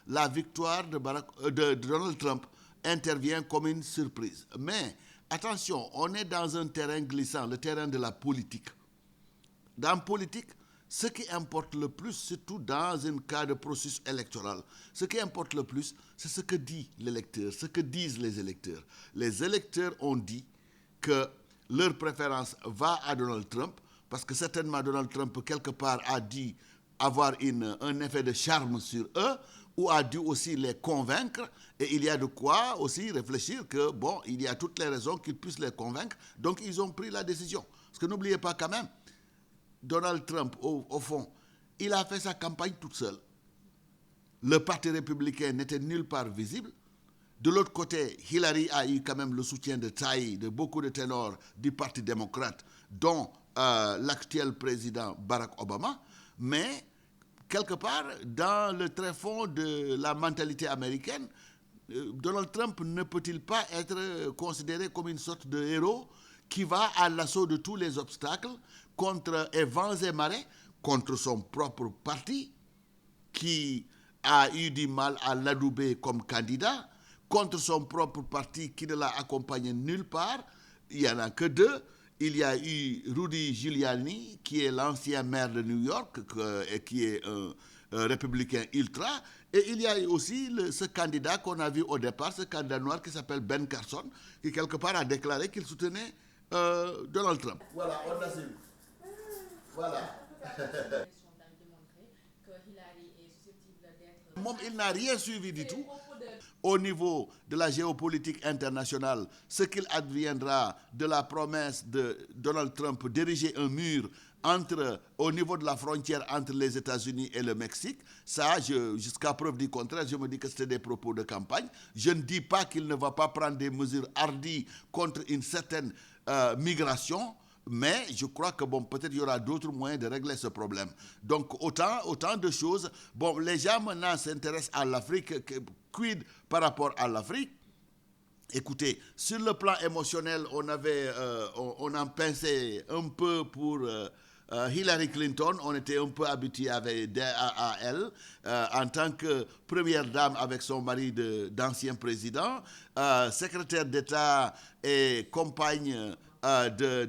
la victoire de Donald Trump intervient comme une surprise. Mais attention, on est dans un terrain glissant, le terrain de la politique. Dans la politique, ce qui importe le plus, surtout dans un cas de processus électoral, ce qui importe le plus, c'est ce que dit l'électeur, ce que disent les électeurs. Les électeurs ont dit que leur préférence va à Donald Trump, parce que certainement Donald Trump, quelque part, a dû avoir un effet de charme sur eux, ou a dû aussi les convaincre, et il y a de quoi aussi réfléchir que, bon, il y a toutes les raisons qu'ils puissent les convaincre, donc ils ont pris la décision. Parce que n'oubliez pas quand même, Donald Trump, au fond, il a fait sa campagne toute seule. Le parti républicain n'était nulle part visible. De l'autre côté, Hillary a eu quand même le soutien de taille de beaucoup de ténors du Parti démocrate, dont l'actuel président Barack Obama. Mais, quelque part, dans le tréfonds de la mentalité américaine, Donald Trump ne peut-il pas être considéré comme une sorte de héros qui va à l'assaut de tous les obstacles contre vents et marées, contre son propre parti, qui a eu du mal à l'adouber comme candidat, contre son propre parti qui ne l'a accompagné nulle part. Il n'y en a que deux. Il y a eu Rudy Giuliani, qui est l'ancien maire de New York et qui est un républicain ultra. Et il y a eu aussi ce candidat qu'on a vu au départ, ce candidat noir qui s'appelle Ben Carson, qui quelque part a déclaré qu'il soutenait Donald Trump. Voilà, on a vu. Voilà. Il n'a rien suivi du tout. Au niveau de la géopolitique internationale, ce qu'il adviendra de la promesse de Donald Trump d'ériger un mur au niveau de la frontière entre les États-Unis et le Mexique, ça, jusqu'à preuve du contraire, je me dis que c'était des propos de campagne. Je ne dis pas qu'il ne va pas prendre des mesures hardies contre une certaine migration, mais je crois que peut-être il y aura d'autres moyens de régler ce problème. Donc autant de choses. Bon, les gens maintenant s'intéressent à l'Afrique. Quid par rapport à l'Afrique? Écoutez, sur le plan émotionnel, on en pinçait un peu pour Hillary Clinton. On était un peu habitué à elle en tant que première dame avec son mari d'ancien président, secrétaire d'État et compagne de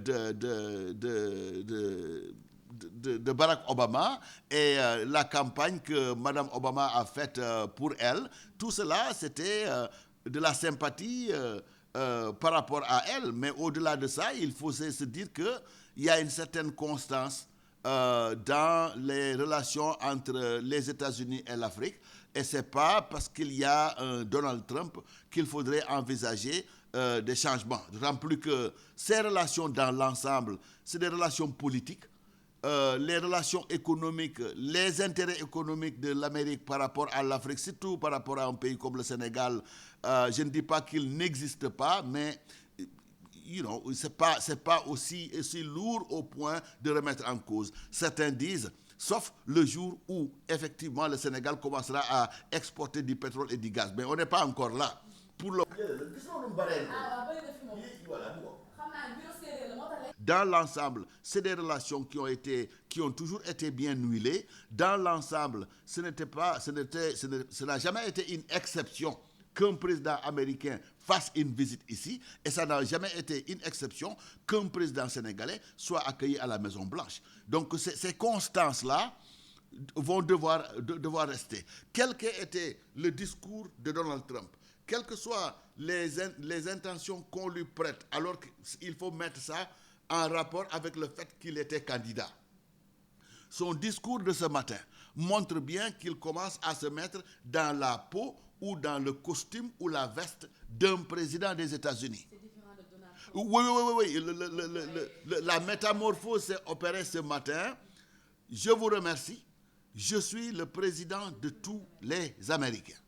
Barack Obama et la campagne que Mme Obama a faite pour elle. Tout cela, c'était de la sympathie par rapport à elle. Mais au-delà de ça, il faut se dire qu'il y a une certaine constance dans les relations entre les États-Unis et l'Afrique. Et ce n'est pas parce qu'il y a un Donald Trump qu'il faudrait envisager des changements. D'autant plus que ces relations dans l'ensemble, c'est des relations politiques. Les relations économiques, les intérêts économiques de l'Amérique par rapport à l'Afrique, surtout par rapport à un pays comme le Sénégal, je ne dis pas qu'il n'existe pas, mais c'est pas aussi lourd au point de remettre en cause. Certains disent, sauf le jour où effectivement le Sénégal commencera à exporter du pétrole et du gaz. Mais on n'est pas encore là. Pour le... Dans l'ensemble, c'est des relations qui ont toujours été bien huilées. Dans l'ensemble, ce n'a jamais été une exception qu'un président américain fasse une visite ici, et ça n'a jamais été une exception qu'un président sénégalais soit accueilli à la Maison-Blanche. Donc ces constances-là vont devoir rester. Quel qu'ait été le discours de Donald Trump, quelles que soient les intentions qu'on lui prête, alors qu'il faut mettre ça en rapport avec le fait qu'il était candidat. Son discours de ce matin montre bien qu'il commence à se mettre dans la peau ou dans le costume ou la veste d'un président des États-Unis. C'est différent de Donald Trump. Oui. La métamorphose s'est opérée ce matin. Je vous remercie. Je suis le président de tous les Américains.